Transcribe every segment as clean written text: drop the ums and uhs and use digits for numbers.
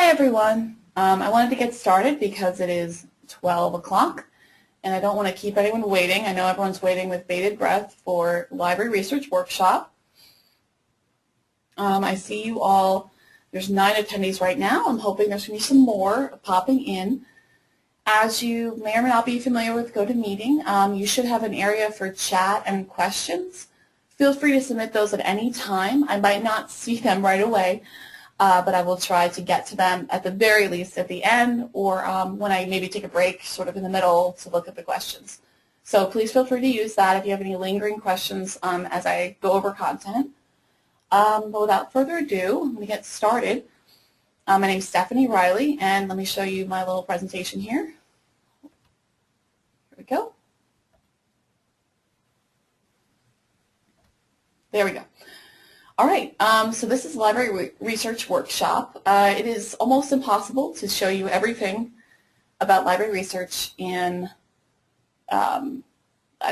Hi everyone. I wanted to get started because it is 12 o'clock and I don't want to keep anyone waiting. I know everyone's waiting with bated breath for Library Research Workshop. I see you all. There's 9 attendees right now. I'm hoping there's going to be some more popping in. As you may or may not be familiar with GoToMeeting, you should have an area for chat and questions. Feel free to submit those at any time. I might not see them right away, but I will try to get to them at the very least at the end or when I maybe take a break sort of in the middle to look at the questions. So please feel free to use that if you have any lingering questions as I go over content. But without further ado, I'm going to get started. My name is Stephanie Riley, and let me show you my little presentation here. Here we go. There we go. All right, so this is Library Research Workshop. It is almost impossible to show you everything about library research in, I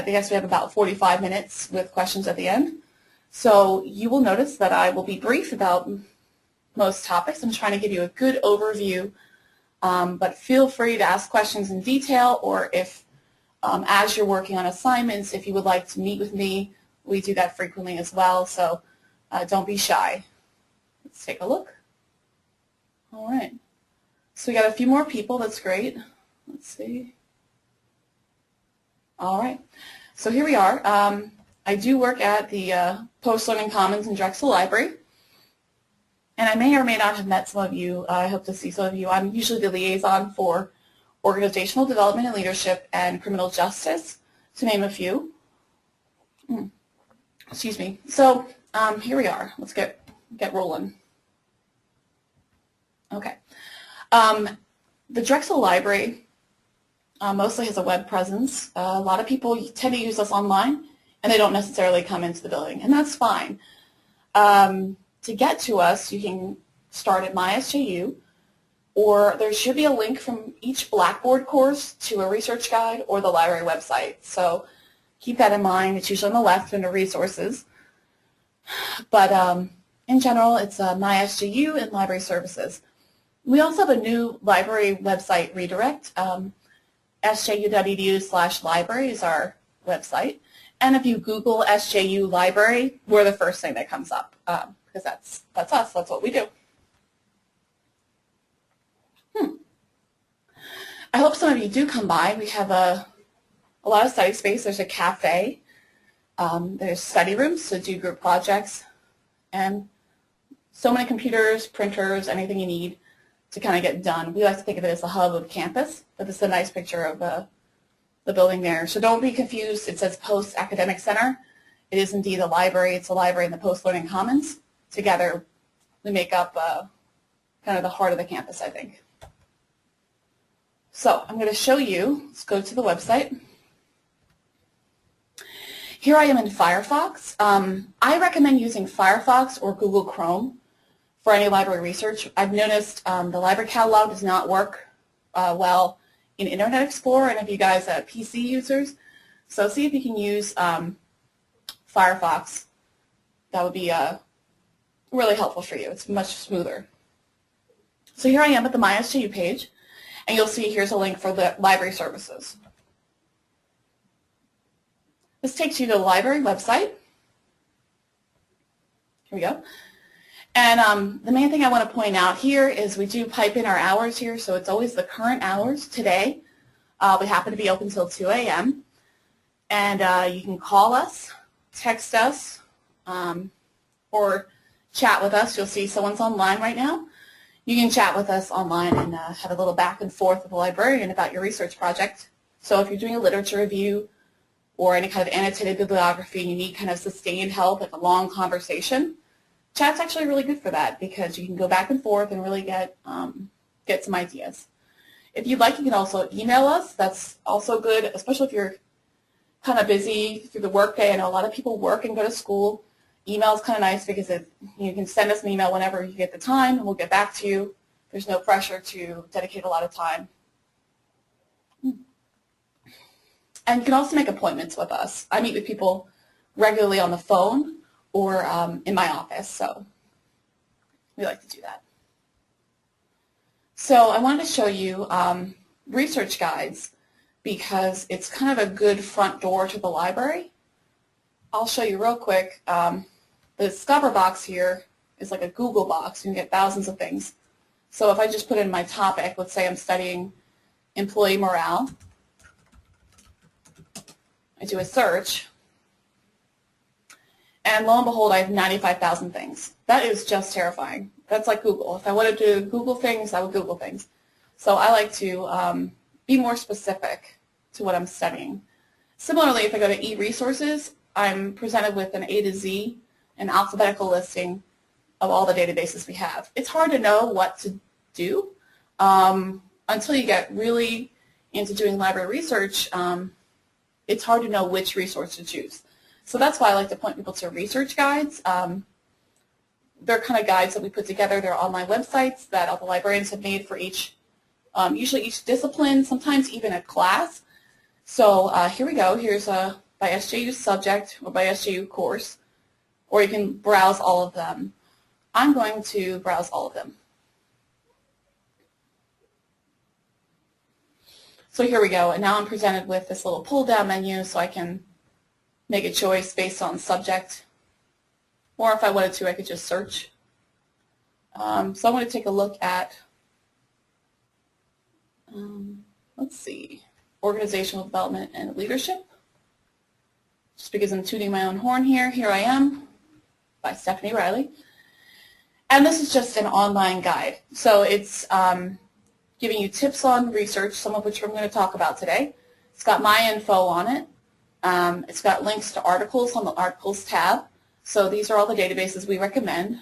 guess we have about 45 minutes with questions at the end. So you will notice that I will be brief about most topics. I'm trying to give you a good overview, but feel free to ask questions in detail, or if, as you're working on assignments, if you would like to meet with me, we do that frequently as well. So don't be shy. Let's take a look. All right. So we got a few more people. That's great. Let's see. All right. So here we are. I do work at the Post-Learning Commons in Drexel Library. And I may or may not have met some of you. I hope to see some of you. I'm usually the liaison for organizational development and leadership and criminal justice, to name a few. Excuse me. So here we are. Let's get rolling. Okay. The Drexel Library mostly has a web presence. A lot of people tend to use us online, and they don't necessarily come into the building, and that's fine. To get to us, you can start at MySJU, or there should be a link from each Blackboard course to a research guide or the library website. So keep that in mind. It's usually on the left under Resources. But in general, it's MySJU and Library Services. We also have a new library website redirect. sju.edu/library is our website. And if you Google SJU Library, we're the first thing that comes up because that's us. That's what we do. I hope some of you do come by. We have a lot of study space. There's a cafe. There's study rooms to do group projects, and so many computers, printers, anything you need to kind of get done. We like to think of it as the hub of campus, but this is a nice picture of the building there. So don't be confused. It says Post Academic Center. It is indeed a library. It's a library in the Post Learning Commons. Together, we make up kind of the heart of the campus, I think. So I'm going to show you. Let's go to the website. Here I am in Firefox. I recommend using Firefox or Google Chrome for any library research. I've noticed the library catalog does not work well in Internet Explorer, and if you guys are PC users, so see if you can use Firefox. That would be really helpful for you. It's much smoother. So here I am at the MySJU page, and you'll see here's a link for the library services. This takes you to the library website. Here we go. And the main thing I want to point out here is we do pipe in our hours here, so it's always the current hours today. We happen to be open until 2 a.m. And you can call us, text us, or chat with us. You'll see someone's online right now. You can chat with us online and have a little back and forth with the librarian about your research project. So if you're doing a literature review or any kind of annotated bibliography and you need kind of sustained help, like a long conversation, chat's actually really good for that because you can go back and forth and really get some ideas. If you'd like, you can also email us. That's also good, especially if you're kind of busy through the workday. I know a lot of people work and go to school. Email is kind of nice because you can send us an email whenever you get the time, and we'll get back to you. There's no pressure to dedicate a lot of time. And you can also make appointments with us. I meet with people regularly on the phone or in my office, so we like to do that. So I wanted to show you research guides because it's kind of a good front door to the library. I'll show you real quick. The Discover box here is like a Google box. You can get thousands of things. So if I just put in my topic, let's say I'm studying employee morale, I do a search, and lo and behold, I have 95,000 things. That is just terrifying. That's like Google. If I wanted to Google things, I would Google things. So I like to be more specific to what I'm studying. Similarly, if I go to eResources, I'm presented with an A to Z, an alphabetical listing of all the databases we have. It's hard to know what to do until you get really into doing library research. It's hard to know which resource to choose. So that's why I like to point people to research guides. They're kind of guides that we put together. They're online websites that all the librarians have made for each, usually each discipline, sometimes even a class. So here we go. Here's a by SJU subject or by SJU course, or you can browse all of them. I'm going to browse all of them. So here we go, and now I'm presented with this little pull-down menu so I can make a choice based on subject, or if I wanted to, I could just search. So I'm going to take a look at, let's see, organizational development and leadership. Just because I'm tooting my own horn here, here I am by Stephanie Riley. And this is just an online guide. So it's giving you tips on research, some of which I'm going to talk about today. It's got my info on it. It's got links to articles on the Articles tab. So these are all the databases we recommend.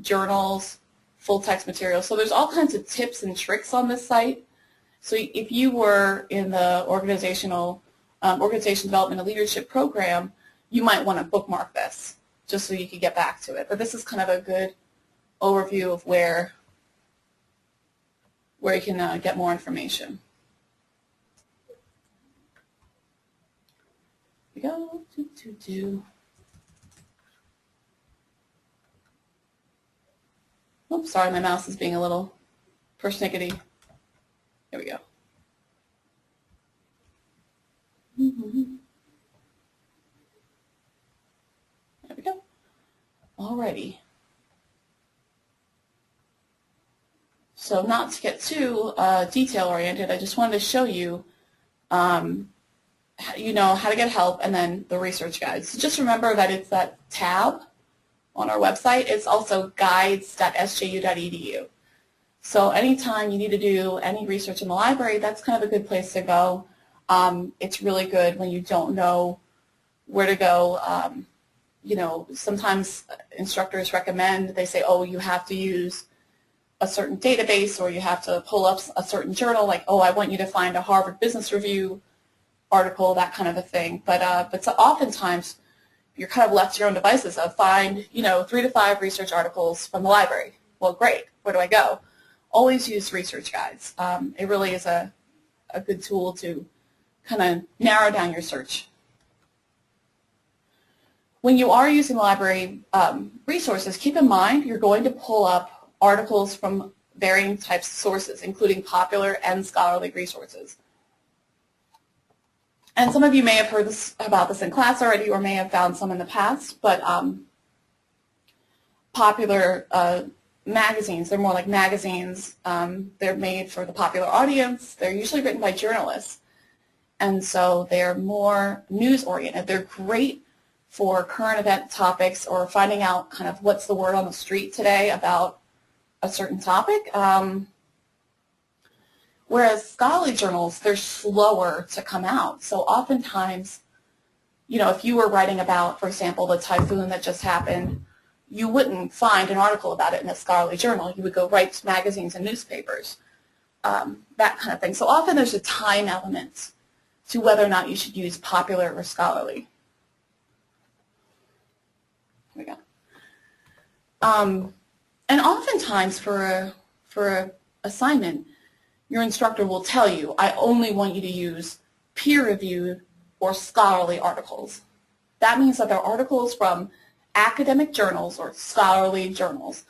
Journals, full text materials. So there's all kinds of tips and tricks on this site. So if you were in the organization development and leadership program, you might want to bookmark this just so you could get back to it. But this is kind of a good overview of where you can get more information. Here we go. Oops, sorry, my mouse is being a little persnickety. Here we go. There we go. Alrighty. So not to get too detail-oriented, I just wanted to show you, how to get help and then the research guides. So just remember that it's that tab on our website. It's also guides.sju.edu. So anytime you need to do any research in the library, that's kind of a good place to go. It's really good when you don't know where to go. Sometimes instructors recommend, they say, oh, you have to use a certain database or you have to pull up a certain journal, like, oh, I want you to find a Harvard Business Review article, that kind of a thing. But so oftentimes you're kind of left to your own devices of find, 3 to 5 research articles from the library. Well, great. Where do I go? Always use research guides. It really is a good tool to kind of narrow down your search. When you are using library resources, keep in mind you're going to pull up articles from varying types of sources, including popular and scholarly resources. And some of you may have heard about this in class already or may have found some in the past, but popular magazines, they're more like magazines. They're made for the popular audience. They're usually written by journalists. And so they're more news-oriented. They're great for current event topics or finding out kind of what's the word on the street today about a certain topic. Whereas scholarly journals, they're slower to come out. So oftentimes, if you were writing about, for example, the typhoon that just happened, you wouldn't find an article about it in a scholarly journal. You would go right to magazines and newspapers, that kind of thing. So often there's a time element to whether or not you should use popular or scholarly. Here we go. And oftentimes for a assignment, your instructor will tell you, I only want you to use peer-reviewed or scholarly articles. That means that they're articles from academic journals or scholarly journals.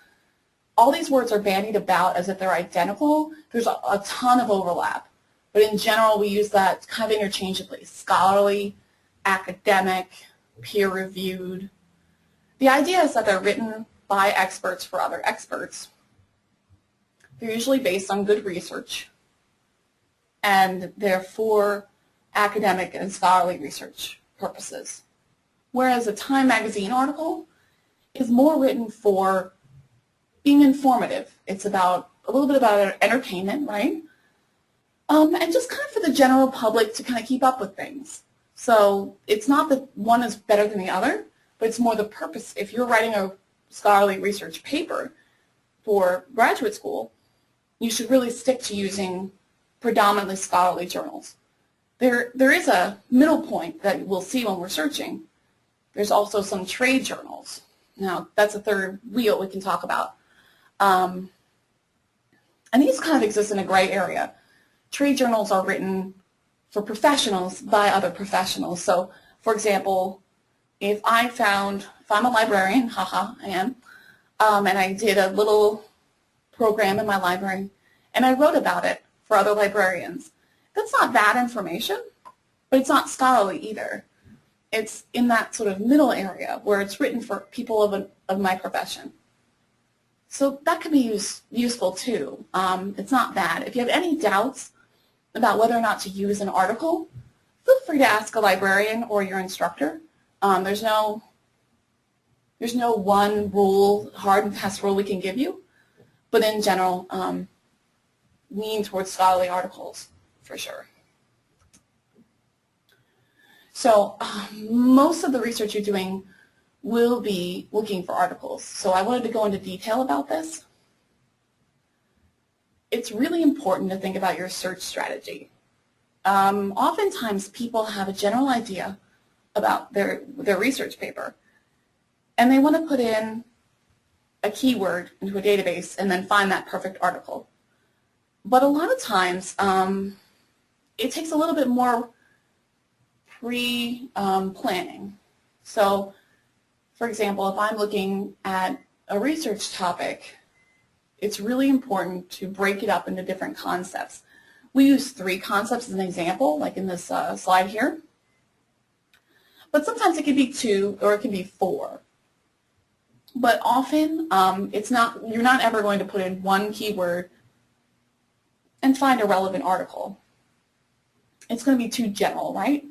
all these words are bandied about as if they're identical. There's a ton of overlap. But in general, we use that kind of interchangeably. Scholarly, academic, peer-reviewed. The idea is that they're written by experts for other experts. They're usually based on good research, and they're for academic and scholarly research purposes. Whereas a Time magazine article is more written for being informative. It's about a little bit about entertainment, right? And just kind of for the general public to kind of keep up with things. So it's not that one is better than the other, but it's more the purpose. If you're writing a scholarly research paper for graduate school, you should really stick to using predominantly scholarly journals. There is a middle point that we'll see when we're searching. There's also some trade journals. Now, that's a third wheel we can talk about. And these kind of exist in a gray area. Trade journals are written for professionals by other professionals. So, for example, if I'm a librarian, haha, I am, and I did a little program in my library, and I wrote about it for other librarians, that's not bad information, but it's not scholarly either. It's in that sort of middle area where it's written for people of my profession. So that can be useful too. It's not bad. If you have any doubts about whether or not to use an article, feel free to ask a librarian or your instructor. There's no one rule, hard and fast rule we can give you, but in general, lean towards scholarly articles for sure. So most of the research you're doing will be looking for articles. So I wanted to go into detail about this. It's really important to think about your search strategy. Oftentimes people have a general idea about their research paper, and they want to put in a keyword into a database and then find that perfect article. But a lot of times it takes a little bit more pre-planning. So, for example, if I'm looking at a research topic, it's really important to break it up into different concepts. We use 3 concepts as an example, like in this slide here. But sometimes it can be 2 or it can be 4. But often you're not ever going to put in one keyword and find a relevant article. It's going to be too general, right?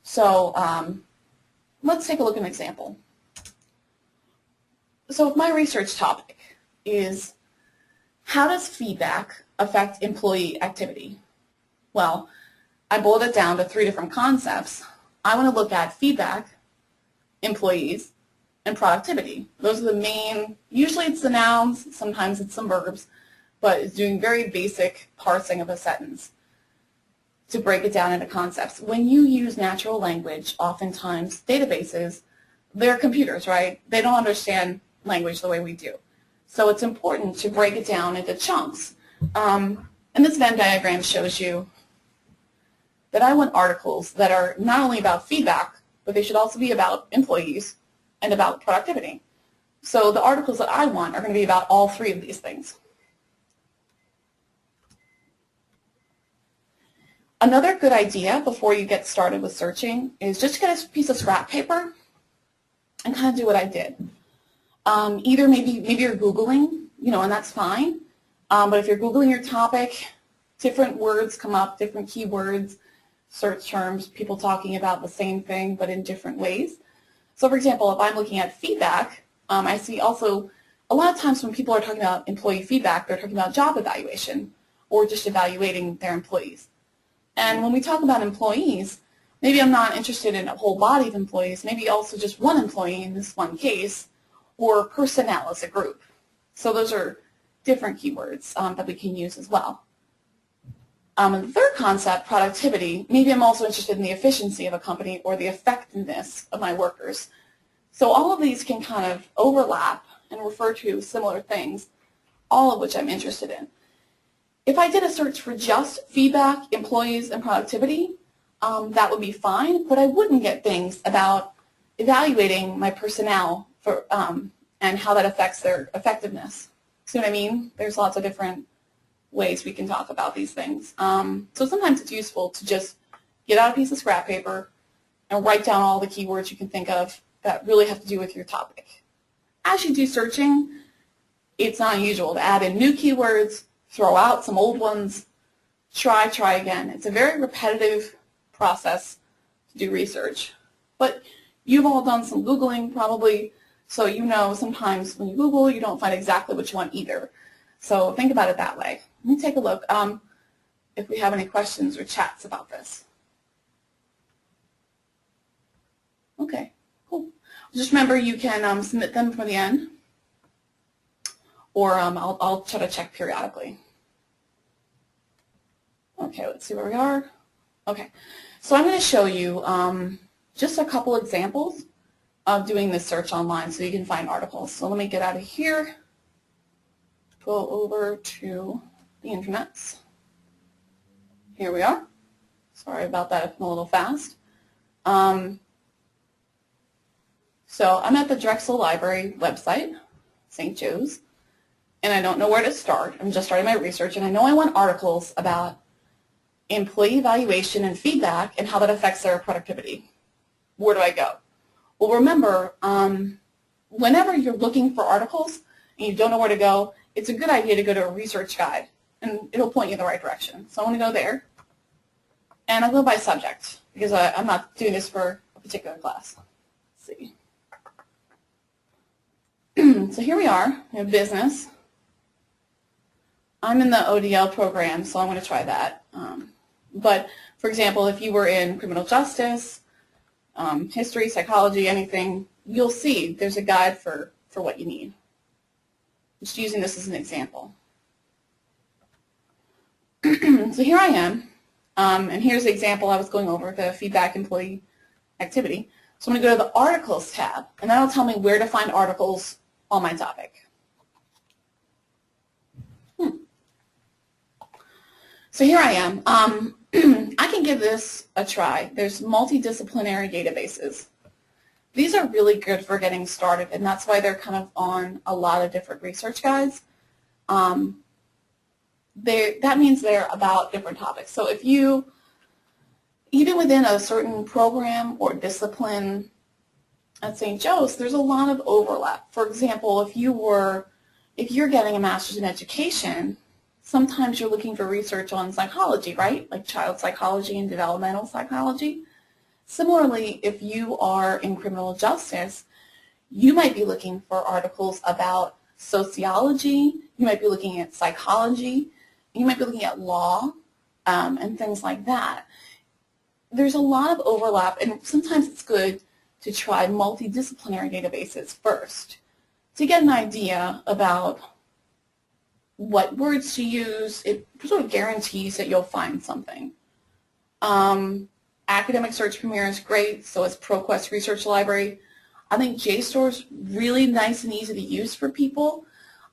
So let's take a look at an example. So if my research topic is how does feedback affect employee activity? Well, I boiled it down to 3 different concepts. I want to look at feedback, employees, and productivity. Those are the main, usually it's the nouns, sometimes it's some verbs, but it's doing very basic parsing of a sentence to break it down into concepts. When you use natural language, oftentimes databases, they're computers, right? They don't understand language the way we do. So it's important to break it down into chunks. And this Venn diagram shows you that I want articles that are not only about feedback, but they should also be about employees and about productivity. So the articles that I want are going to be about all 3 of these things. Another good idea before you get started with searching is just to get a piece of scrap paper and kind of do what I did. Either maybe you're Googling, and that's fine. But if you're Googling your topic, different words come up, different keywords, search terms, people talking about the same thing but in different ways. So for example, if I'm looking at feedback, I see also a lot of times when people are talking about employee feedback, they're talking about job evaluation or just evaluating their employees. And when we talk about employees, maybe I'm not interested in a whole body of employees, maybe also just one employee in this one case, or personnel as a group. So those are different keywords that we can use as well. And the third concept, productivity, maybe I'm also interested in the efficiency of a company or the effectiveness of my workers. So all of these can kind of overlap and refer to similar things, all of which I'm interested in. If I did a search for just feedback, employees, and productivity, that would be fine, but I wouldn't get things about evaluating my personnel for, and how that affects their effectiveness. See what I mean? There's lots of different ways we can talk about these things. So sometimes it's useful to just get out a piece of scrap paper and write down all the keywords you can think of that really have to do with your topic. As you do searching, it's not unusual to add in new keywords, throw out some old ones, try again. It's a very repetitive process to do research. But you've all done some Googling probably, so you know sometimes when you Google, you don't find exactly what you want either. So think about it that way. Let me take a look if we have any questions or chats about this. Okay, cool. Just remember you can submit them for the end, or I'll try to check periodically. Okay, let's see where we are. Okay, so I'm going to show you just a couple examples of doing this search online so you can find articles. So let me get out of here, go over to the internets. Here we are. Sorry about that, I'm a little fast. So I'm at the Drexel Library website, St. Joe's, and I don't know where to start. I'm just starting my research, and I know I want articles about employee evaluation and feedback and how that affects their productivity. Where do I go? Well, remember, whenever you're looking for articles and you don't know where to go, it's a good idea to go to a research guide, and it'll point you in the right direction. So I'm going to go there, and I'll go by subject because I'm not doing this for a particular class. Let's see. So here we are. We have business. I'm in the ODL program, so I'm going to try that. But, for example, if you were in criminal justice, history, psychology, anything, you'll see there's a guide for what you need. Just using this as an example. So here I am, and here's the example I was going over, the feedback employee activity. So I'm going to go to the articles tab, and that'll tell me where to find articles on my topic. So here I am. I can give this a try. There's multidisciplinary databases. These are really good for getting started, and that's why they're kind of on a lot of different research guides. That means they're about different topics. So if you, even within a certain program or discipline at St. Joe's, there's a lot of overlap. For example, if you're getting a master's in education, sometimes you're looking for research on psychology, right? Like child psychology and developmental psychology. Similarly, if you are in criminal justice, you might be looking for articles about sociology, you might be looking at psychology, you might be looking at law, and things like that. There's a lot of overlap, and sometimes it's good to try multidisciplinary databases first to get an idea about what words to use. It sort of guarantees that you'll find something. Academic Search Premier is great, so is ProQuest Research Library. I think JSTOR is really nice and easy to use for people,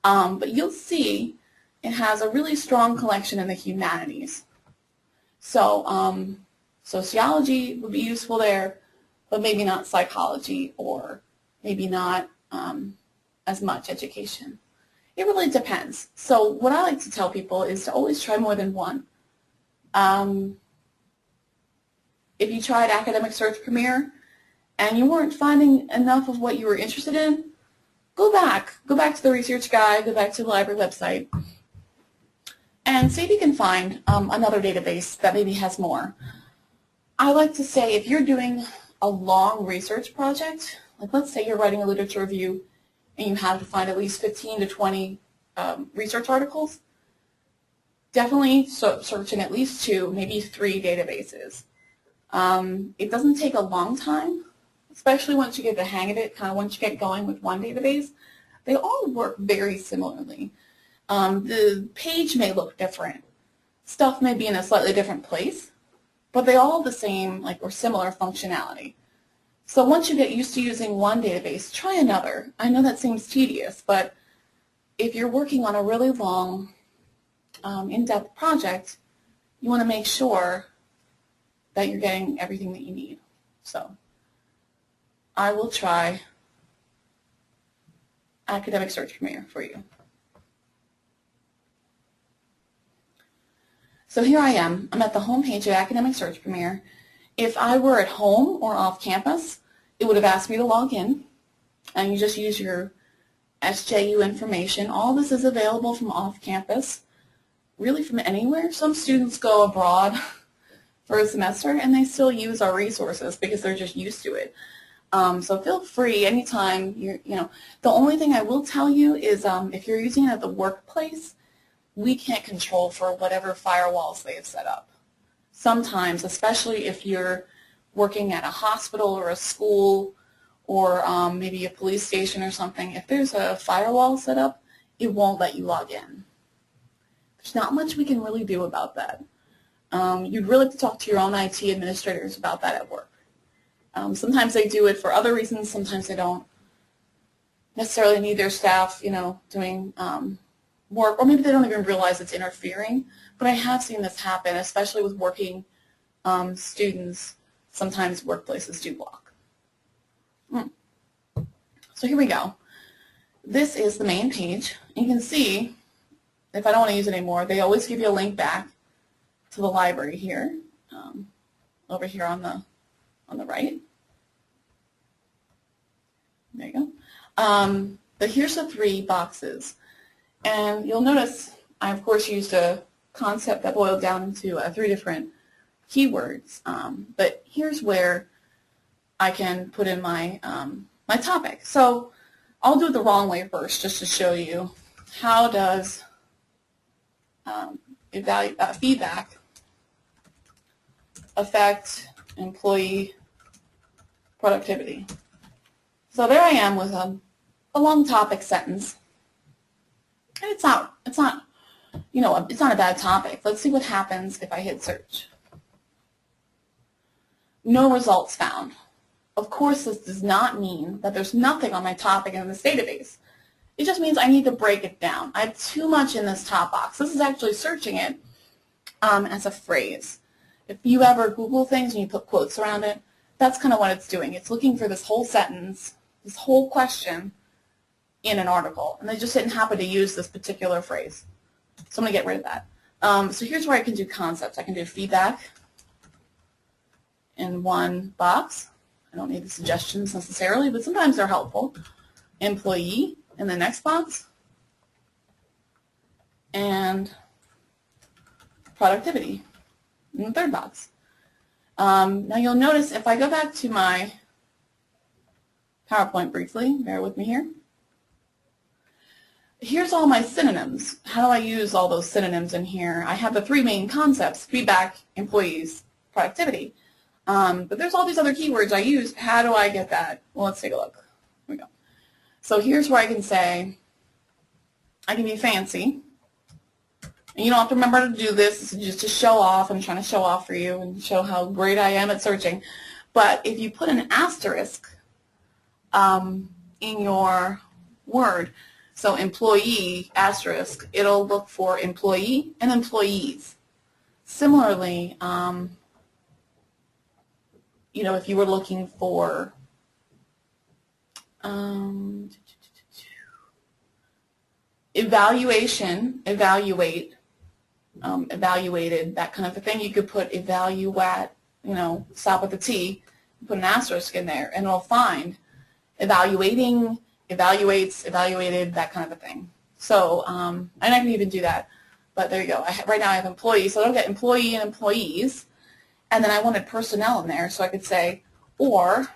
but you'll see it has a really strong collection in the humanities. So sociology would be useful there, but maybe not psychology, or maybe not as much education. It really depends. So what I like to tell people is to always try more than one. If you tried Academic Search Premier and you weren't finding enough of what you were interested in, go back to the research guide, go back to the library website, and see if you can find another database that maybe has more. I like to say if you're doing a long research project, like let's say you're writing a literature review and you have to find at least 15 to 20 research articles, definitely search in at least 2, maybe 3 databases. It doesn't take a long time, especially once you get the hang of it, kind of once you get going with one database. They all work very similarly. The page may look different. Stuff may be in a slightly different place, but they all have the same or similar functionality. So once you get used to using one database, try another. I know that seems tedious, but if you're working on a really long, in-depth project, you want to make sure that you're getting everything that you need. So I will try Academic Search Premier for you. So here I am. I'm at the home page of Academic Search Premier. If I were at home or off campus, it would have asked me to log in, and you just use your SJU information. All this is available from off campus, really from anywhere. Some students go abroad for a semester, and they still use our resources because they're just used to it. So feel free anytime. The only thing I will tell you is if you're using it at the workplace, we can't control for whatever firewalls they have set up. Sometimes, especially if you're working at a hospital or a school or maybe a police station or something, if there's a firewall set up, it won't let you log in. There's not much we can really do about that. You'd really have to talk to your own IT administrators about that at work. Sometimes they do it for other reasons. Sometimes they don't necessarily need their staff, doing work, or maybe they don't even realize it's interfering. But I have seen this happen, especially with working students. Sometimes workplaces do block. So here we go. This is the main page. You can see, if I don't want to use it anymore, they always give you a link back to the library here, over here on the right. There you go. But here's the 3 boxes. And you'll notice I, of course, used a concept that boiled down into 3 different keywords. But here's where I can put in my, my topic. So I'll do it the wrong way first, just to show you how does feedback affect employee productivity. So there I am with a long topic sentence. And it's not it's not a bad topic. Let's see what happens if I hit search. No results found. Of course, this does not mean that there's nothing on my topic in this database. It just means I need to break it down. I have too much in this top box. This is actually searching it as a phrase. If you ever Google things and you put quotes around it, that's kind of what it's doing. It's looking for this whole sentence, this whole question in an article, and they just didn't happen to use this particular phrase. So I'm going to get rid of that. So here's where I can do concepts. I can do feedback in one box. I don't need the suggestions necessarily, but sometimes they're helpful. Employee in the next box, and productivity in the third box. Now you'll notice if I go back to my PowerPoint briefly, bear with me here. Here's all my synonyms. How do I use all those synonyms in here? I have the 3 main concepts: feedback, employees, productivity. But there's all these other keywords I use. How do I get that? Well, let's take a look. Here we go. So here's where I can say, I can be fancy. And you don't have to remember to do this. This is just to show off. I'm trying to show off for you and show how great I am at searching. But if you put an asterisk in your word, so employee, asterisk, it'll look for employee and employees. Similarly, if you were looking for evaluation, evaluate, evaluated, that kind of a thing, you could put evaluate, stop at the T, put an asterisk in there, and it'll find evaluating, evaluates, evaluated, that kind of a thing. So, and I can even do that, but there you go. Right now I have employees, so I'll get employee and employees, and then I wanted personnel in there, so I could say, or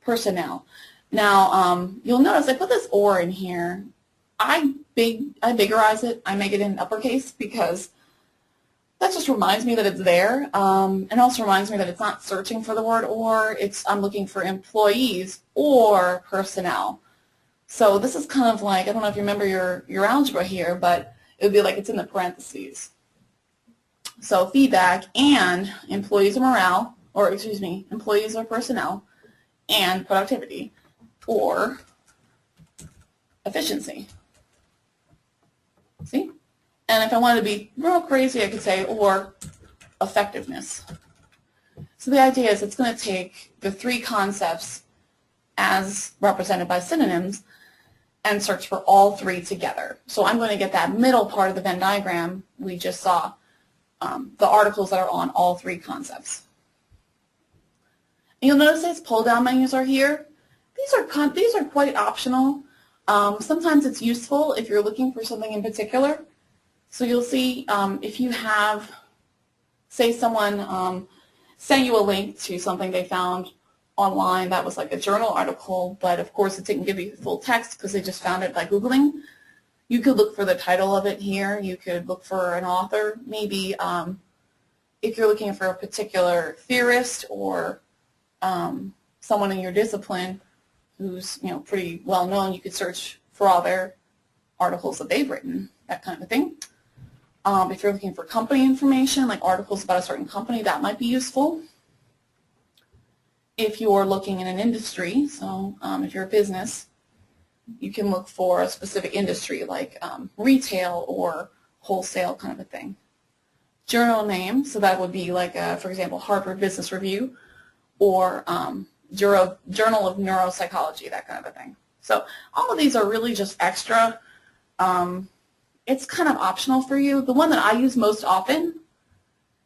personnel. Now, you'll notice I put this or in here. I biggerize it. I make it in uppercase because that just reminds me that it's there, and also reminds me that it's not searching for the word or, I'm looking for employees or personnel. So this is kind of like, I don't know if you remember your algebra here, but it would be like it's in the parentheses. So feedback and employees or morale, or excuse me, employees or personnel, and productivity, or efficiency. See? And if I wanted to be real crazy, I could say, or effectiveness. So the idea is it's going to take the 3 concepts as represented by synonyms and search for all three together. So I'm going to get that middle part of the Venn diagram we just saw, the articles that are on all three concepts. And you'll notice these pull-down menus are here. These are quite optional. Sometimes it's useful if you're looking for something in particular. So you'll see if you have, say someone sent you a link to something they found online that was like a journal article, but of course it didn't give you full text because they just found it by Googling. You could look for the title of it here. You could look for an author. Maybe if you're looking for a particular theorist or someone in your discipline who's pretty well known, you could search for all their articles that they've written, that kind of thing. If you're looking for company information, like articles about a certain company, that might be useful. If you're looking in an industry, so if you're a business, you can look for a specific industry like retail or wholesale kind of a thing. Journal name, so that would be like, for example, Harvard Business Review or Journal of Neuropsychology, that kind of a thing. So all of these are really just extra. It's kind of optional for you. The one that I use most often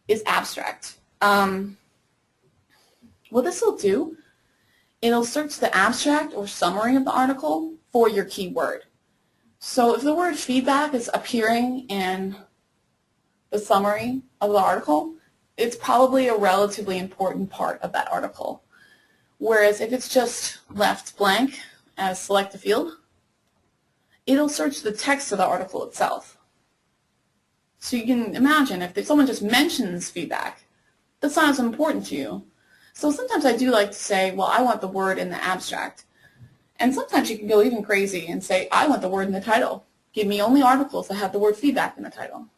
is abstract. What this will do, it'll search the abstract or summary of the article for your keyword. So if the word feedback is appearing in the summary of the article, it's probably a relatively important part of that article. Whereas if it's just left blank as select a field, it'll search the text of the article itself. So you can imagine if someone just mentions feedback, that's not as important to you. So sometimes I do like to say, well, I want the word in the abstract. And sometimes you can go even crazy and say, I want the word in the title. Give me only articles that have the word feedback in the title.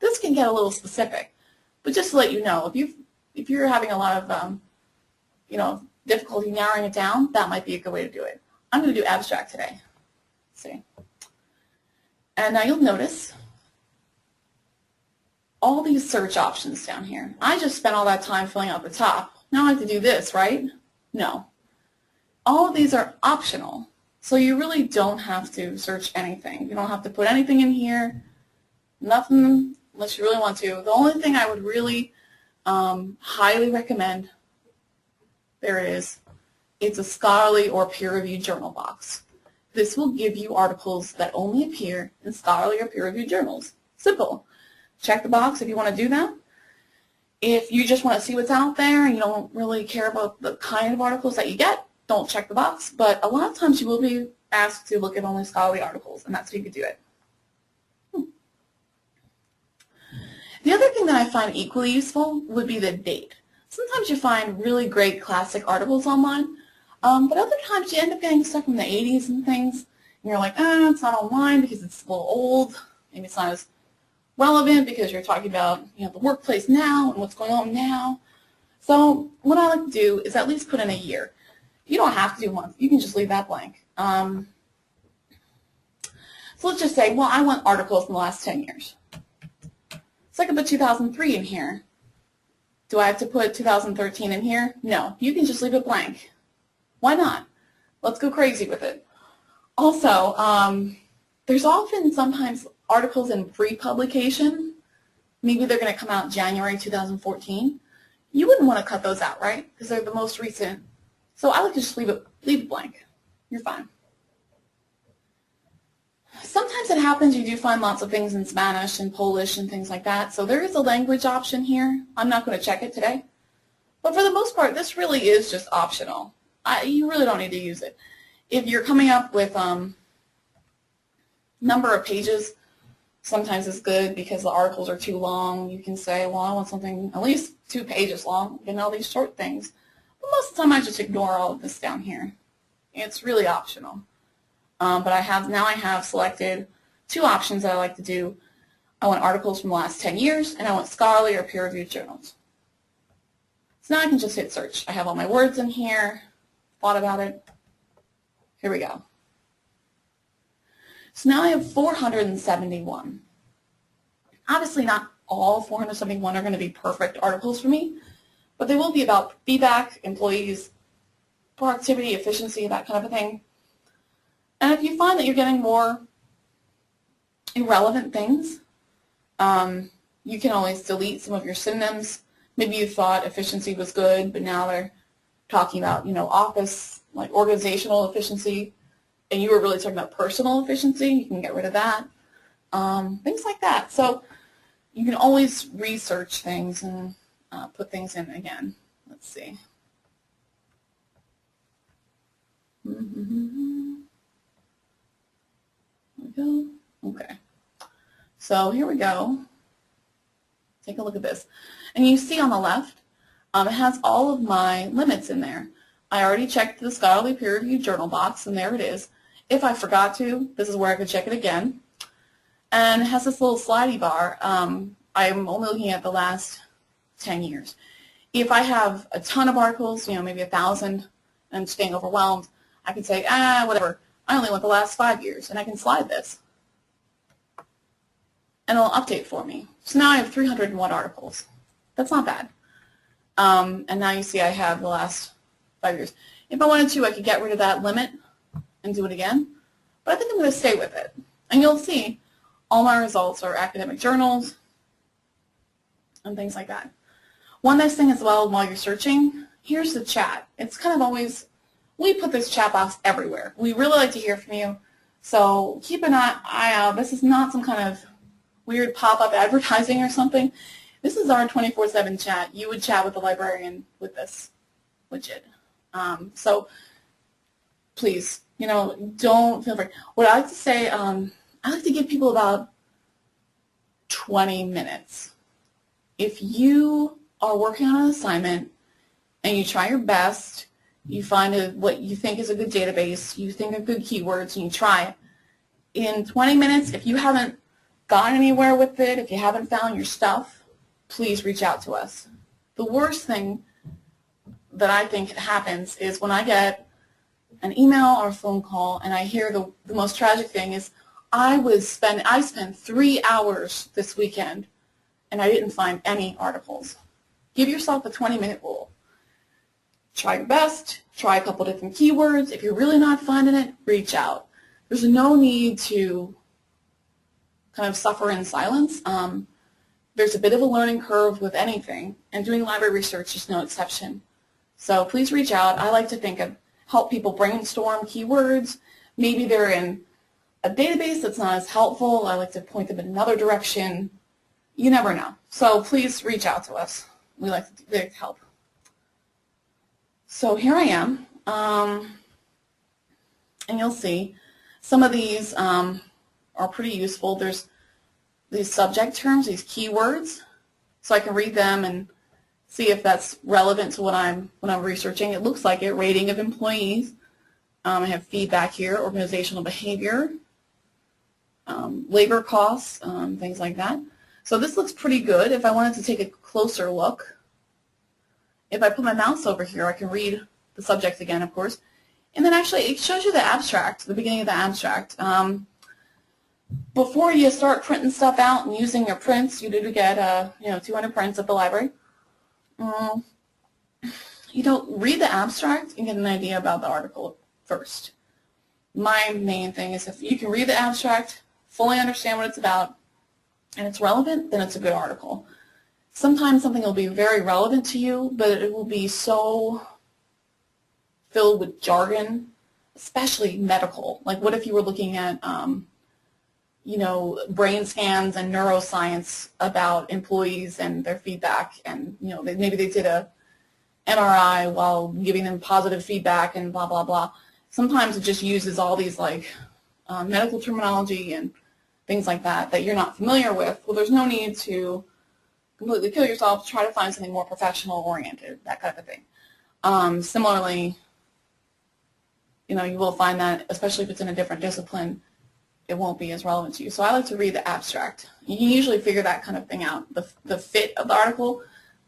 This can get a little specific. But just to let you know, if you're having a lot of difficulty narrowing it down, that might be a good way to do it. I'm going to do abstract today. Let's see. And now you'll notice all these search options down here. I just spent all that time filling out the top. Now I have to do this, right? No. All of these are optional, so you really don't have to search anything. You don't have to put anything in here, nothing unless you really want to. The only thing I would really highly recommend, there it is, it's a scholarly or peer-reviewed journal box. This will give you articles that only appear in scholarly or peer-reviewed journals. Simple. Check the box if you want to do that. If you just want to see what's out there and you don't really care about the kind of articles that you get, don't check the box. But a lot of times you will be asked to look at only scholarly articles, and that's how you could do it. The other thing that I find equally useful would be the date. Sometimes you find really great classic articles online, but other times you end up getting stuff from the 80s and things, and you're like, it's not online because it's a little old. Maybe it's not as relevant because you're talking about the workplace now and what's going on now. So what I like to do is at least put in a year. You don't have to do months. You can just leave that blank. So let's just say, well, I want articles in the last 10 years. So I can put 2003 in here. Do I have to put 2013 in here? No. You can just leave it blank. Why not? Let's go crazy with it. Also, there's often sometimes articles in pre-publication. Maybe they're going to come out January 2014. You wouldn't want to cut those out, right? Because they're the most recent. So I like to just leave it blank. You're fine. Sometimes it happens you do find lots of things in Spanish and Polish and things like that. So there is a language option here. I'm not going to check it today. But for the most part, this really is just optional. You really don't need to use it. If you're coming up with number of pages, sometimes it's good because the articles are too long. You can say, well, I want something at least 2 pages long, and all these short things. But most of the time I just ignore all of this down here. It's really optional. But I have selected 2 options that I like to do. I want articles from the last 10 years, and I want scholarly or peer-reviewed journals. So now I can just hit search. I have all my words in here, thought about it. Here we go. So now I have 471. Obviously not all 471 are going to be perfect articles for me, but they will be about feedback, employees, productivity, efficiency, that kind of a thing. And if you find that you're getting more irrelevant things, you can always delete some of your synonyms. Maybe you thought efficiency was good, but now they're talking about, office, like organizational efficiency, and you were really talking about personal efficiency. You can get rid of that. Things like that. So you can always research things and put things in again. Let's see. There we go. Okay. So here we go. Take a look at this. And you see on the left, it has all of my limits in there. I already checked the scholarly peer-reviewed journal box, and there it is. If I forgot to, this is where I could check it again. And it has this little slidey bar. I'm only looking at the last 10 years. If I have a ton of articles, maybe 1,000, and staying overwhelmed, I can say, whatever, I only want the last 5 years, and I can slide this. And it'll update for me. So now I have 301 articles. That's not bad. And now you see I have the last 5 years. If I wanted to, I could get rid of that limit and do it again. But I think I'm going to stay with it. And you'll see all my results are academic journals and things like that. One nice thing as well while you're searching, here's the chat. It's kind of always, we put this chat box everywhere. We really like to hear from you. So keep an eye out. This is not some kind of weird pop-up advertising or something. This is our 24/7 chat. You would chat with the librarian with this widget. So please, don't feel free. What I like to say, I like to give people about 20 minutes. If you are working on an assignment and you try your best, you find what you think is a good database, you think of good keywords, and you try it. In 20 minutes, if you haven't gone anywhere with it, if you haven't found your stuff, please reach out to us. The worst thing that I think happens is when I get an email or a phone call and I hear the most tragic thing is I spent 3 hours this weekend and I didn't find any articles. Give yourself a 20-minute rule. Try your best, try a couple different keywords. If you're really not finding it, reach out. There's no need to kind of suffer in silence. There's a bit of a learning curve with anything, and doing library research is no exception. So please reach out. I like to help people brainstorm keywords. Maybe they're in a database that's not as helpful. I like to point them in another direction. You never know. So please reach out to us. We like to help. So here I am, and you'll see some of these are pretty useful. There's these subject terms, these keywords, so I can read them and see if that's relevant to what I'm researching. It looks like it. Rating of employees. I have feedback here, organizational behavior, labor costs, things like that. So this looks pretty good. If I wanted to take a closer look, if I put my mouse over here, I can read the subject again, of course. And then actually it shows you the abstract, the beginning of the abstract. Before you start printing stuff out and using your prints, you do get 200 prints at the library. Read the abstract and get an idea about the article first. My main thing is if you can read the abstract, fully understand what it's about, and it's relevant, then it's a good article. Sometimes something will be very relevant to you, but it will be so filled with jargon, especially medical. Like what if you were looking at brain scans and neuroscience about employees and their feedback, and maybe they did a MRI while giving them positive feedback and blah blah blah. Sometimes it just uses all these medical terminology and things like that you're not familiar with. Well, there's no need to completely kill yourself. Try to find something more professional oriented, that kind of a thing. Similarly, you will find that, especially if it's in a different discipline, it won't be as relevant to you. So I like to read the abstract. You can usually figure that kind of thing out, the fit of the article,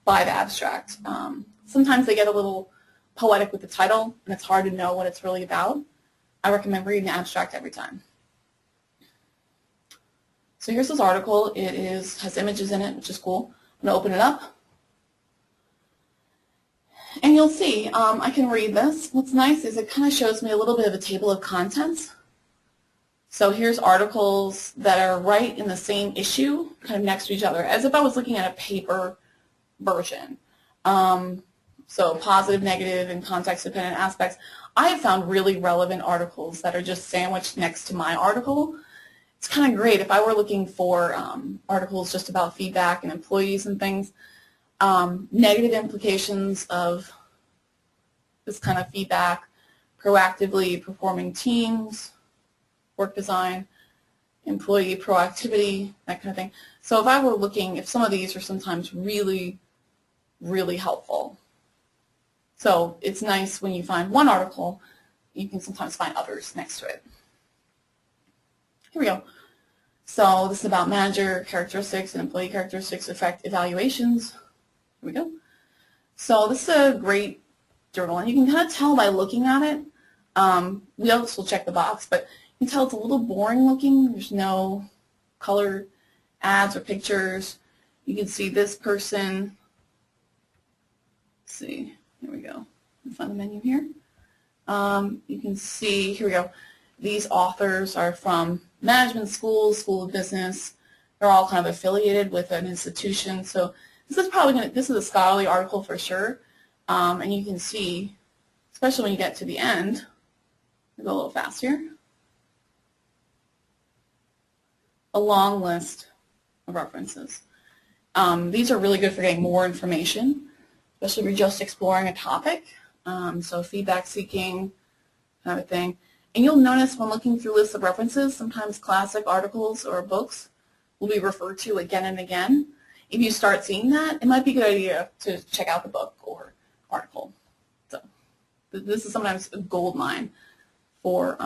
by the abstract. Sometimes they get a little poetic with the title, and it's hard to know what it's really about. I recommend reading the abstract every time. So here's this article. It has images in it, which is cool. I'm going to open it up. And you'll see, I can read this. What's nice is it kind of shows me a little bit of a table of contents. So here's articles that are right in the same issue, kind of next to each other, as if I was looking at a paper version. So positive, negative, and context-dependent aspects. I have found really relevant articles that are just sandwiched next to my article. It's kind of great if I were looking for articles just about feedback and employees and things. Negative implications of this kind of feedback, proactively performing teams, work design, employee proactivity, that kind of thing. So if I were looking, if some of these are sometimes really, really helpful. So it's nice when you find one article, you can sometimes find others next to it. Here we go. So this is about manager characteristics and employee characteristics affect evaluations. Here we go. So this is a great journal, and you can kind of tell by looking at it. We also check the box, but you can tell it's a little boring looking. There's no color ads or pictures. You can see this person. Let's see. Here we go. Let's find the menu here. You can see, here we go. These authors are from management schools, School of Business. They're all kind of affiliated with an institution. So this is probably going to, this is a scholarly article for sure. And you can see, especially when you get to the end, I'll go a little faster, a long list of references. These are really good for getting more information, especially if you're just exploring a topic. So feedback seeking, kind of a thing. And you'll notice when looking through lists of references, sometimes classic articles or books will be referred to again and again. If you start seeing that, it might be a good idea to check out the book or article. So this is sometimes a gold mine for,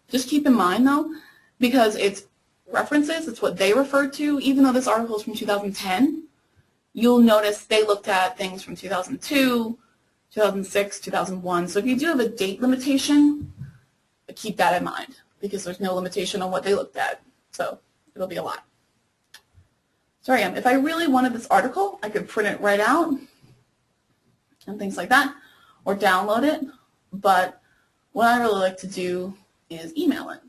just keep in mind though, because it's references, it's what they referred to, even though this article is from 2010, you'll notice they looked at things from 2002, 2006, 2001. So if you do have a date limitation, keep that in mind because there's no limitation on what they looked at. So it'll be a lot. Sorry, if I really wanted this article, I could print it right out and things like that, or download it. But what I really like to do is email it.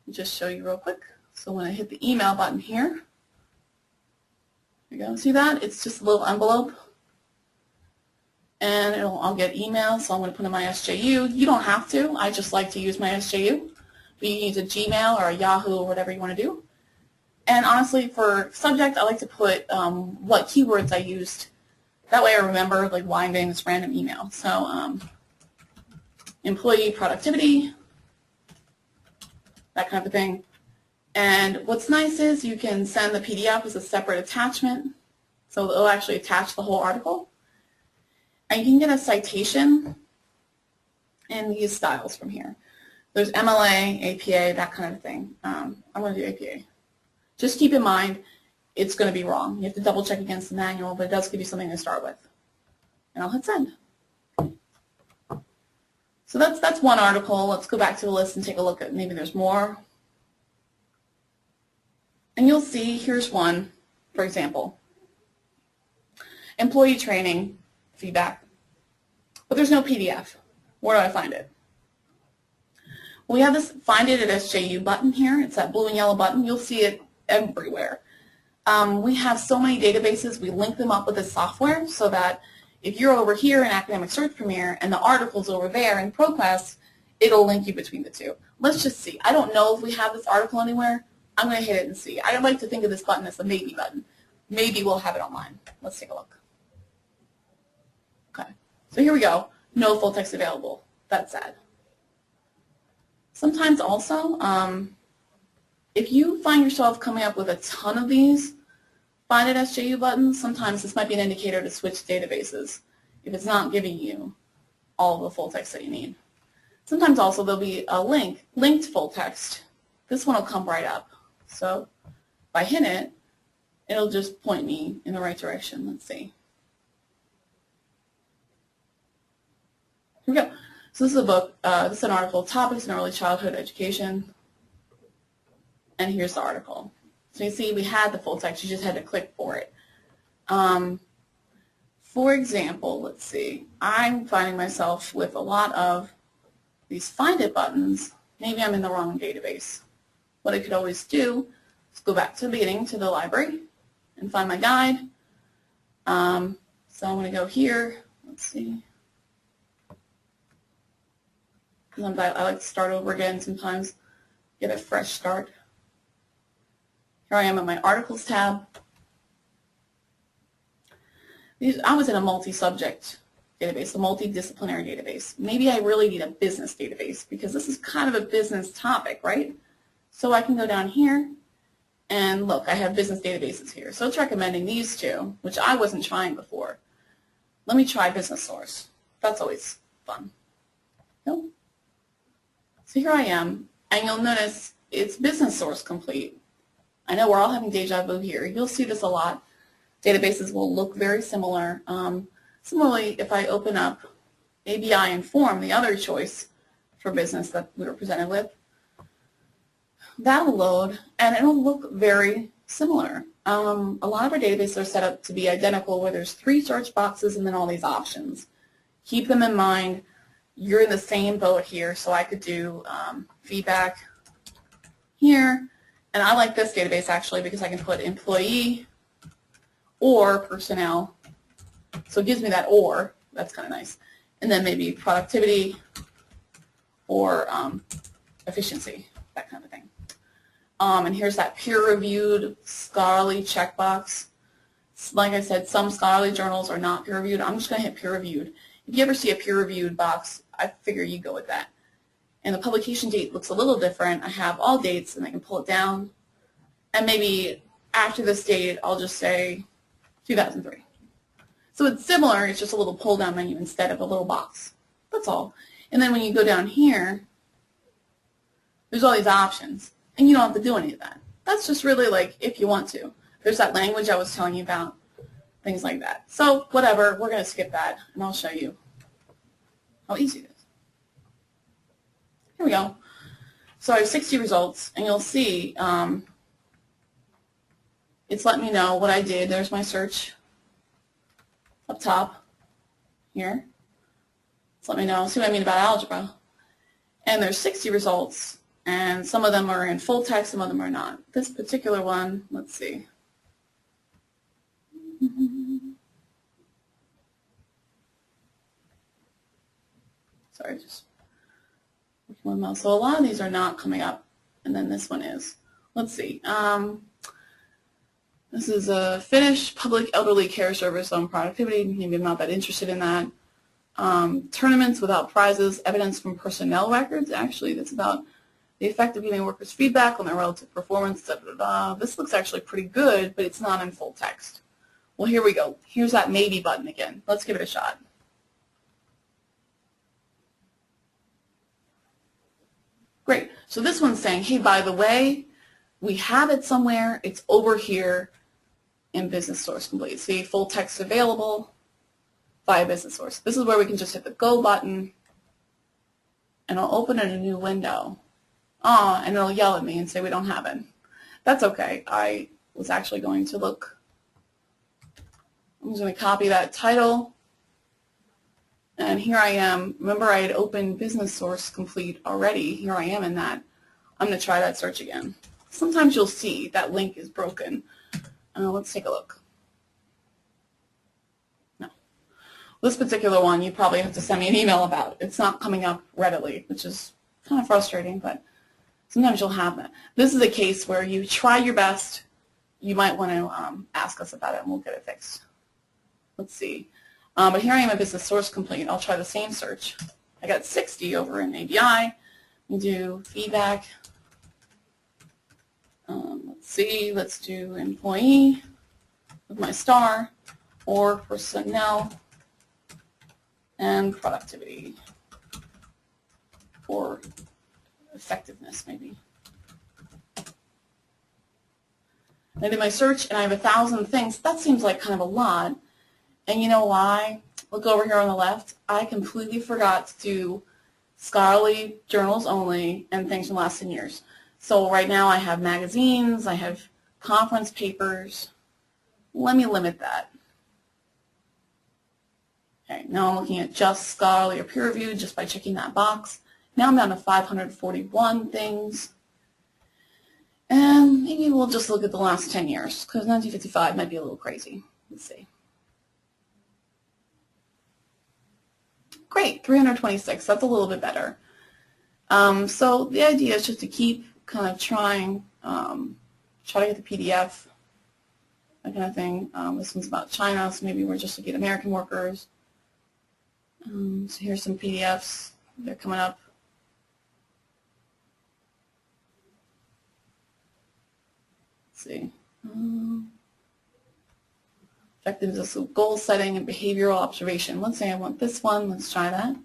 I'll just show you real quick. So when I hit the email button here, there you go. See that? It's just a little envelope. And I'll get email, so I'm going to put in my SJU. You don't have to. I just like to use my SJU. But you can use a Gmail or a Yahoo or whatever you want to do. And honestly, for subject, I like to put what keywords I used. That way I remember like why I'm getting this random email. So employee productivity, that kind of thing. And what's nice is you can send the PDF as a separate attachment. So it'll actually attach the whole article. And you can get a citation in these styles from here. There's MLA, APA, that kind of thing. I'm going to do APA. Just keep in mind, it's going to be wrong. You have to double check against the manual, but it does give you something to start with. And I'll hit send. So that's one article. Let's go back to the list and take a look at maybe there's more. And you'll see, here's one, for example. Employee training. Feedback. But there's no PDF. Where do I find it? Well, we have this Find It at SJU button here. It's that blue and yellow button. You'll see it everywhere. We have so many databases. We link them up with this software so that if you're over here in Academic Search Premier and the article's over there in ProQuest, it'll link you between the two. Let's just see. I don't know if we have this article anywhere. I'm going to hit it and see. I like to think of this button as the maybe button. Maybe we'll have it online. Let's take a look. Okay, so here we go. No full text available. That's sad. Sometimes also, if you find yourself coming up with a ton of these Find It SJU buttons, sometimes this might be an indicator to switch databases if it's not giving you all of the full text that you need. Sometimes also there'll be a link, linked full text. This one will come right up. So if I hit it, it'll just point me in the right direction. Let's see. Here we go. So this is a book, this is an article, Topics in Early Childhood Education. And here's the article. So you see we had the full text, you just had to click for it. For example, let's see, I'm finding myself with a lot of these Find It buttons maybe I'm in the wrong database. What I could always do is go back to the beginning, to the library, and find my guide. So I'm going to go here. Let's see. Sometimes I like to start over again sometimes, get a fresh start. Here I am at my articles tab. I was in a multi-subject database, a multidisciplinary database. Maybe I really need a business database because this is kind of a business topic, right? So I can go down here and look, I have business databases here. So it's recommending these two, which I wasn't trying before. Let me try Business Source. That's always fun. Nope. So here I am, and you'll notice it's Business Source complete. I know we're all having deja vu here. You'll see this a lot. Databases will look very similar. Similarly, if I open up ABI and Form, the other choice for business that we were presented with, that'll load, and it'll look very similar. A lot of our databases are set up to be identical, where there's 3 search boxes and then all these options. Keep them in mind. You're in the same boat here, so I could do feedback here. And I like this database actually because I can put employee or personnel. So it gives me that or. That's kind of nice. And then maybe productivity or efficiency, that kind of thing. And here's that peer-reviewed scholarly checkbox. Like I said, some scholarly journals are not peer-reviewed. I'm just going to hit peer-reviewed. If you ever see a peer-reviewed box, I figure you go with that. And the publication date looks a little different. I have all dates, and I can pull it down. And maybe after this date, I'll just say 2003. So it's similar. It's just a little pull-down menu instead of a little box. That's all. And then when you go down here, there's all these options. And you don't have to do any of that. That's just really like if you want to. There's that language I was telling you about, things like that. So whatever, we're going to skip that, and I'll show you how easy it is. Here we go. So I have 60 results, and you'll see it's letting me know what I did. There's my search up top here. It's letting me know, see what I mean about algebra. And there's 60 results, and some of them are in full text, some of them are not. This particular one, let's see. Sorry, just working one mouse. So a lot of these are not coming up, and then this one is. Let's see. This is a Finnish public elderly care service on productivity. Maybe I'm not that interested in that. Tournaments without prizes, evidence from personnel records. Actually, that's about the effect of giving workers feedback on their relative performance. Da, da, da. This looks actually pretty good, but it's not in full text. Well, here we go. Here's that maybe button again. Let's give it a shot. Great. So this one's saying, hey, by the way, we have it somewhere. It's over here in Business Source Complete. See, full text available via Business Source. This is where we can just hit the Go button, and I'll open it in a new window. And it'll yell at me and say we don't have it. That's okay. I was actually going to look. I'm just going to copy that title. And here I am. Remember, I had opened Business Source Complete already. Here I am in that. I'm going to try that search again. Sometimes you'll see that link is broken. Let's take a look. No. This particular one, you probably have to send me an email about. It's not coming up readily, which is kind of frustrating, but sometimes you'll have that. This is a case where you try your best. You might want to ask us about it, and we'll get it fixed. Let's see. But here I am at Business Source Complete. I'll try the same search. I got 60 over in ABI. We do feedback. Let's see. Let's do employee with my star, or personnel and productivity, or effectiveness maybe. I did my search, and I have 1,000 things. That seems like kind of a lot. And you know why? Look over here on the left. I completely forgot to do scholarly journals only and things from the last 10 years. So right now I have magazines, I have conference papers. Let me limit that. Okay, now I'm looking at just scholarly or peer-reviewed just by checking that box. Now I'm down to 541 things. And maybe we'll just look at the last 10 years, because 1955 might be a little crazy. Let's see. Great, 326. That's a little bit better. So the idea is just to keep kind of trying, try to get the PDF, that kind of thing. This one's about China, so maybe we're just looking at American workers. So here's some PDFs. They're coming up. Let's see. Effectiveness of goal setting and behavioral observation. Let's say I want this one. Let's try that.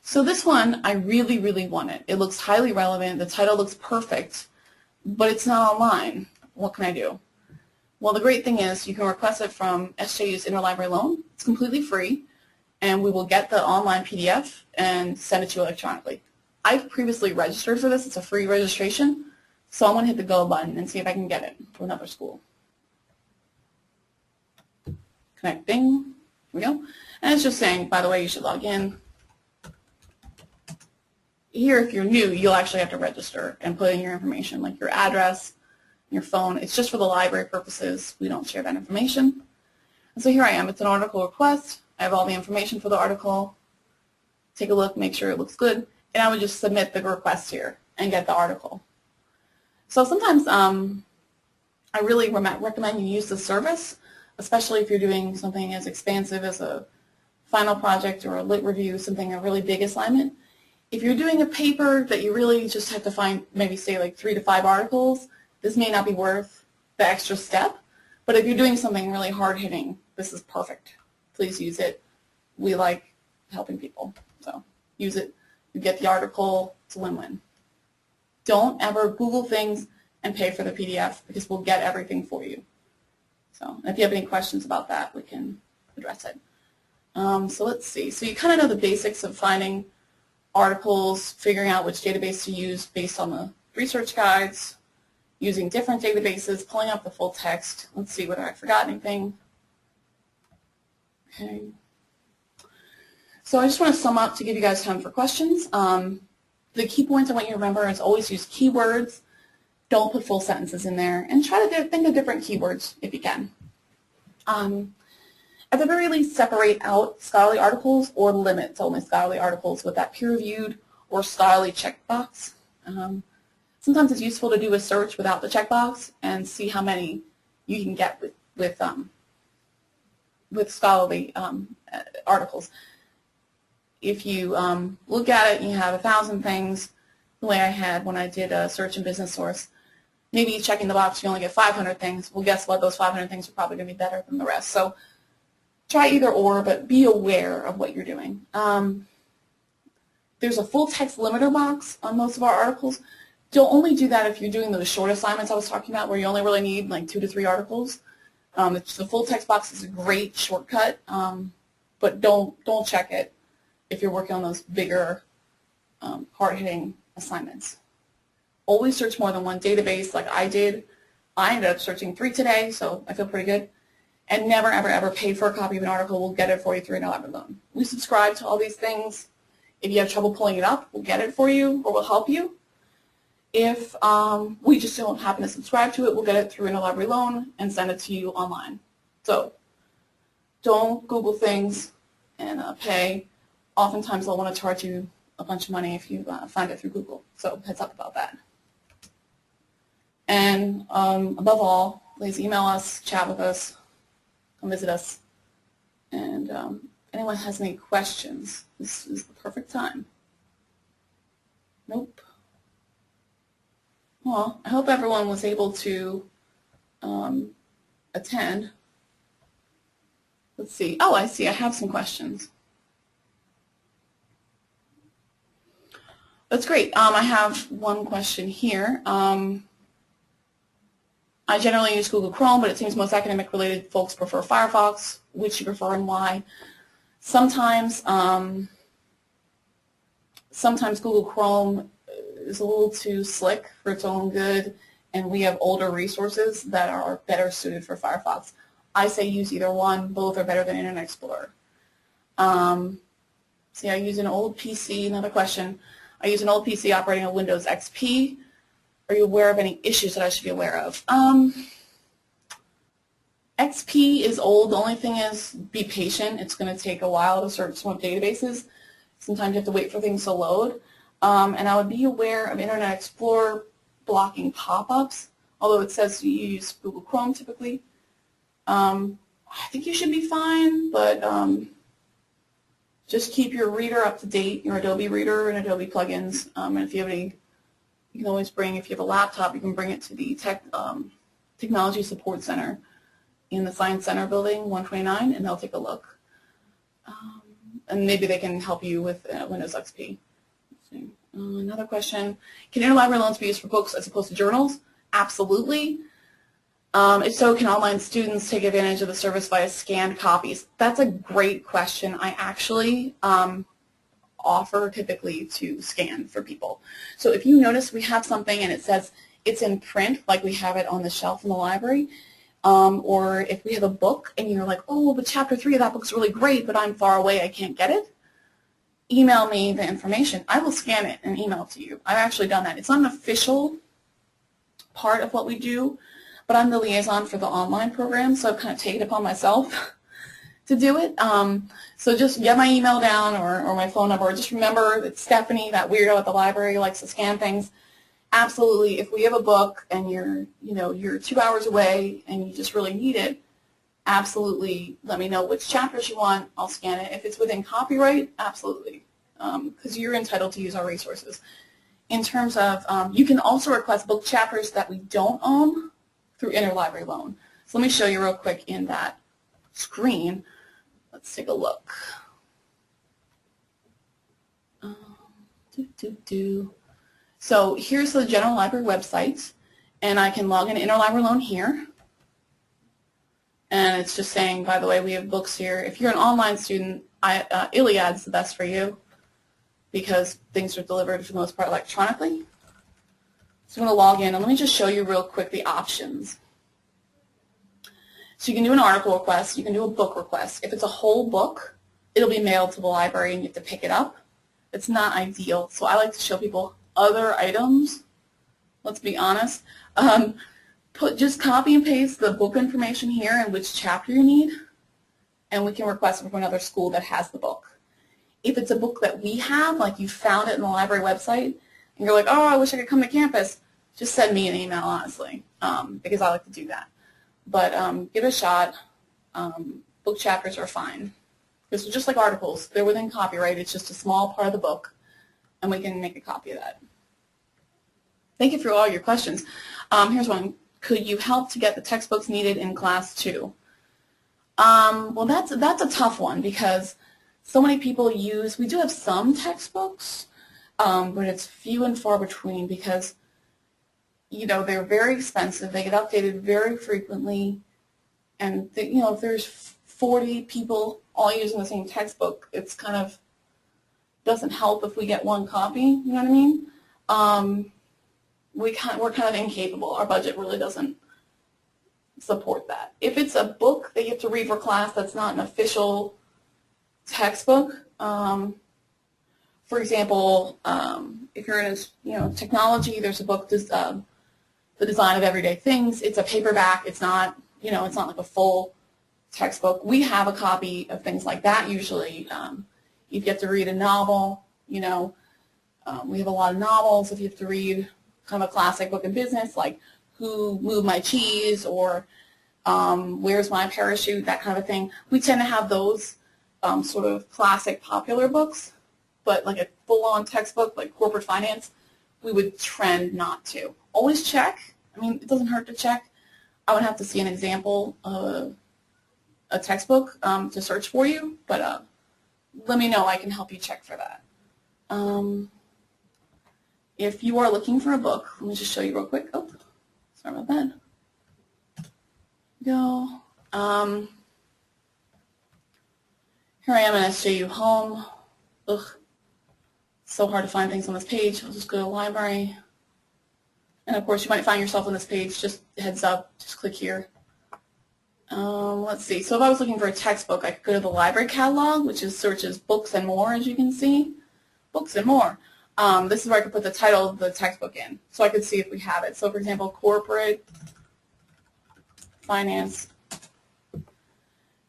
So this one, I really, really want it. It looks highly relevant. The title looks perfect, but it's not online. What can I do? Well, the great thing is you can request it from SJU's Interlibrary Loan. It's completely free, and we will get the online PDF and send it to you electronically. I've previously registered for this. It's a free registration, so I'm going to hit the go button and see if I can get it to another school. Connecting. Here we go. And it's just saying, by the way, you should log in. Here, if you're new, you'll actually have to register and put in your information, like your address, your phone. It's just for the library purposes. We don't share that information. And so here I am. It's an article request. I have all the information for the article. Take a look, make sure it looks good, and I would just submit the request here and get the article. So sometimes I really recommend you use the service, especially if you're doing something as expansive as a final project or a lit review, something, a really big assignment. If you're doing a paper that you really just have to find, maybe say like 3 to 5 articles, this may not be worth the extra step. But if you're doing something really hard-hitting, this is perfect. Please use it. We like helping people. So use it. You get the article. It's a win-win. Don't ever Google things and pay for the PDF, because we'll get everything for you. So if you have any questions about that, we can address it. So let's see. So you kind of know the basics of finding articles, figuring out which database to use based on the research guides, using different databases, pulling up the full text. Let's see whether I forgot anything. Okay. So I just want to sum up to give you guys time for questions. The key points I want you to remember is always use keywords. Don't put full sentences in there, and try to think of different keywords if you can. At the very least, separate out scholarly articles or limit to only scholarly articles with that peer-reviewed or scholarly checkbox. Sometimes it's useful to do a search without the checkbox and see how many you can get with scholarly articles. If you look at it and you have 1,000 things, the way I had when I did a search in Business Source, maybe checking the box you only get 500 things. Well, guess what? Those 500 things are probably going to be better than the rest. So try either or, but be aware of what you're doing. There's a full text limiter box on most of our articles. Don't only do that if you're doing those short assignments I was talking about, where you only really need like 2 to 3 articles. The full text box is a great shortcut, but don't check it if you're working on those bigger, hard-hitting assignments. Always search more than one database like I did. I ended up searching 3 today, so I feel pretty good. And never, ever, ever pay for a copy of an article. We'll get it for you through an Interlibrary Loan. We subscribe to all these things. If you have trouble pulling it up, we'll get it for you or we'll help you. If we just don't happen to subscribe to it, we'll get it through an Interlibrary Loan and send it to you online. So don't Google things and pay. Oftentimes they'll want to charge you a bunch of money if you find it through Google. So heads up about that. And above all, please email us, chat with us, come visit us. And anyone has any questions, this is the perfect time. Nope. Well, I hope everyone was able to attend. Let's see. Oh, I see. I have some questions. That's great. I have one question here. I generally use Google Chrome, but it seems most academic-related folks prefer Firefox. Which you prefer and why? Sometimes Google Chrome is a little too slick for its own good, and we have older resources that are better suited for Firefox. I say use either one. Both are better than Internet Explorer. See, I use an old PC, another question. I use an old PC operating on Windows XP. Are you aware of any issues that I should be aware of? XP is old. The only thing is be patient. It's going to take a while to search some databases. Sometimes you have to wait for things to load. And I would be aware of Internet Explorer blocking pop-ups, although it says you use Google Chrome typically. I think you should be fine, but just keep your reader up to date, your Adobe Reader and Adobe plugins. And if you have any, you can always bring, if you have a laptop, you can bring it to the Technology Support Center in the Science Center building, 129, and they'll take a look. And maybe they can help you with Windows XP. Let's see. Another question, can interlibrary loans be used for books as opposed to journals? Absolutely. If so, can online students take advantage of the service via scanned copies? That's a great question. I actually offer typically to scan for people. So if you notice we have something and it says it's in print, like we have it on the shelf in the library, or if we have a book and you're like, oh, but chapter 3 of that book's really great, but I'm far away, I can't get it, email me the information. I will scan it and email it to you. I've actually done that. It's not an official part of what we do, but I'm the liaison for the online program, so I've kind of taken it upon myself to do it. So just get my email down or my phone number. Just remember that Stephanie, that weirdo at the library, likes to scan things. Absolutely, if we have a book and you're 2 hours away and you just really need it, absolutely let me know which chapters you want. I'll scan it. If it's within copyright, absolutely, because you're entitled to use our resources. In terms of, you can also request book chapters that we don't own through interlibrary loan. So let me show you real quick in that screen. Let's take a look. So here's the general library website, and I can log in interlibrary loan here. And it's just saying, by the way, we have books here. If you're an online student, Iliad's the best for you because things are delivered for the most part electronically. So I'm going to log in, and let me just show you real quick the options. So you can do an article request, you can do a book request. If it's a whole book, it'll be mailed to the library and you have to pick it up. It's not ideal, so I like to show people other items. Let's be honest. Just copy and paste the book information here and which chapter you need, and we can request it from another school that has the book. If it's a book that we have, like you found it in the library website, and you're like, oh, I wish I could come to campus, just send me an email, honestly, because I like to do that. But give it a shot. Book chapters are fine. Because just like articles, they're within copyright. It's just a small part of the book, and we can make a copy of that. Thank you for all your questions. Here's one. Could you help to get the textbooks needed in class 2? Well, that's a tough one because so many people use, we do have some textbooks, but it's few and far between because, they're very expensive. They get updated very frequently, and if there's 40 people all using the same textbook, it's kind of doesn't help if we get one copy. You know what I mean? We're kind of incapable. Our budget really doesn't support that. If it's a book that you have to read for class that's not an official textbook, for example, if you're in technology, there's a book, The Design of Everyday Things. It's a paperback. It's not it's not like a full textbook. We have a copy of things like that usually. You get to read a novel. We have a lot of novels. If you have to read kind of a classic book in business, like Who Moved My Cheese or Where's My Parachute, that kind of thing. We tend to have those sort of classic popular books, but like a full-on textbook like corporate finance, we would trend not to. Always check. I mean, it doesn't hurt to check. I would have to see an example of a textbook to search for you, but let me know. I can help you check for that. If you are looking for a book, let me just show you real quick. Oh, sorry about that. Go. Here I am in SJU Home. Ugh, so hard to find things on this page. I'll just go to the library. And of course, you might find yourself on this page. Just heads up, just click here. Let's see. So if I was looking for a textbook, I could go to the library catalog, which is searches books and more, as you can see. Books and more. This is where I could put the title of the textbook in, so I could see if we have it. So for example, corporate finance.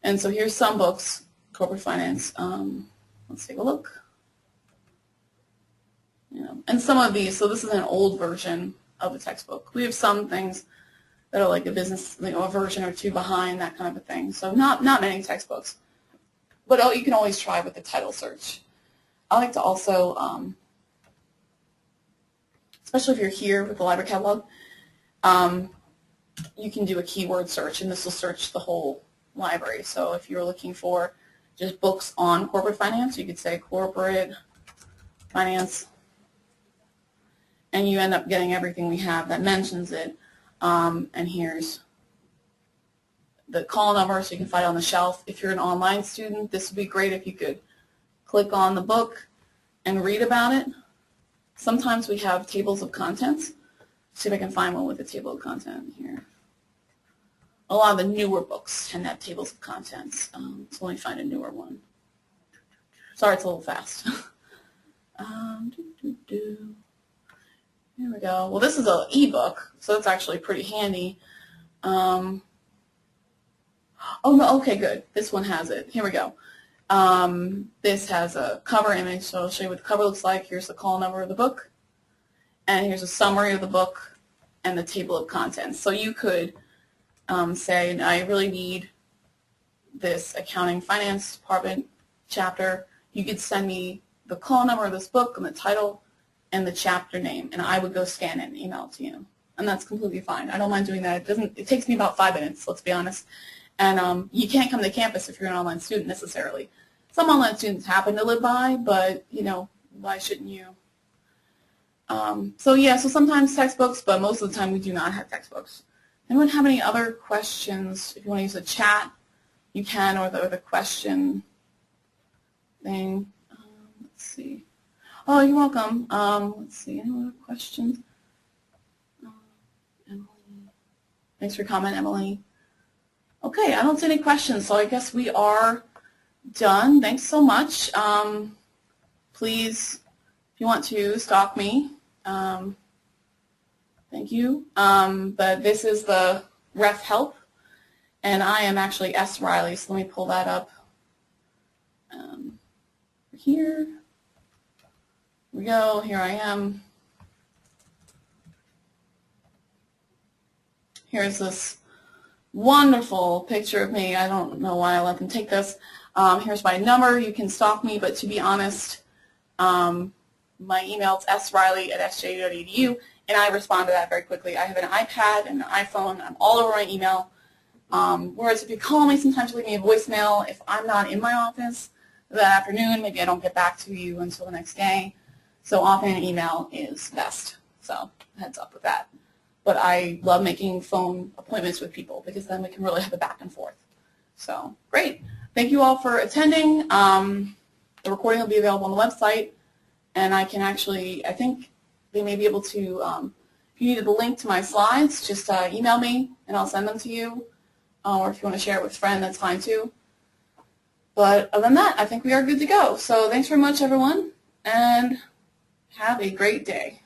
And so here's some books, corporate finance. Let's take a look. And some of these, so this is an old version of a textbook. We have some things that are like a business, a version or two behind, that kind of a thing. So not many textbooks, but you can always try with the title search. I like to also, especially if you're here with the library catalog, you can do a keyword search, and this will search the whole library. So if you're looking for just books on corporate finance, you could say corporate finance, and you end up getting everything we have that mentions it. And here's the call number, so you can find it on the shelf. If you're an online student, this would be great if you could click on the book and read about it. Sometimes we have tables of contents. See if I can find one with a table of content here. A lot of the newer books tend to have tables of contents. So let me find a newer one. Sorry, it's a little fast. Here we go. Well, this is an ebook, so it's actually pretty handy. Oh, no, okay, good. This one has it. Here we go. This has a cover image, so I'll show you what the cover looks like. Here's the call number of the book, and here's a summary of the book and the table of contents. So you could say, I really need this accounting finance department chapter. You could send me the call number of this book and the title and the chapter name, and I would go scan it and email it to you. And that's completely fine. I don't mind doing that. It takes me about 5 minutes, let's be honest. And you can't come to campus if you're an online student necessarily. Some online students happen to live by, but why shouldn't you? So yeah, so sometimes textbooks, but most of the time we do not have textbooks. Anyone have any other questions? If you want to use the chat, you can, or the question thing. Let's see. Oh, you're welcome. Let's see. Any other questions? Emily. Thanks for your comment, Emily. Okay, I don't see any questions, so I guess we are done. Thanks so much. Please, if you want to, stalk me. Thank you. But this is the ref help, and I am actually S. Riley, so let me pull that up. Here we go. Here I am. Here's this wonderful picture of me. I don't know why I let them take this. Here's my number. You can stalk me, but to be honest, my email is sriley@sju.edu, and I respond to that very quickly. I have an iPad and an iPhone. I'm all over my email. Whereas if you call me, sometimes you leave me a voicemail. If I'm not in my office that afternoon, maybe I don't get back to you until the next day. So often an email is best. So heads up with that. But I love making phone appointments with people because then we can really have a back and forth. So great. Thank you all for attending. The recording will be available on the website, and I can actually, I think they may be able to, if you needed the link to my slides, just email me and I'll send them to you. Or if you want to share it with a friend, that's fine too. But other than that, I think we are good to go. So thanks very much, everyone, and have a great day.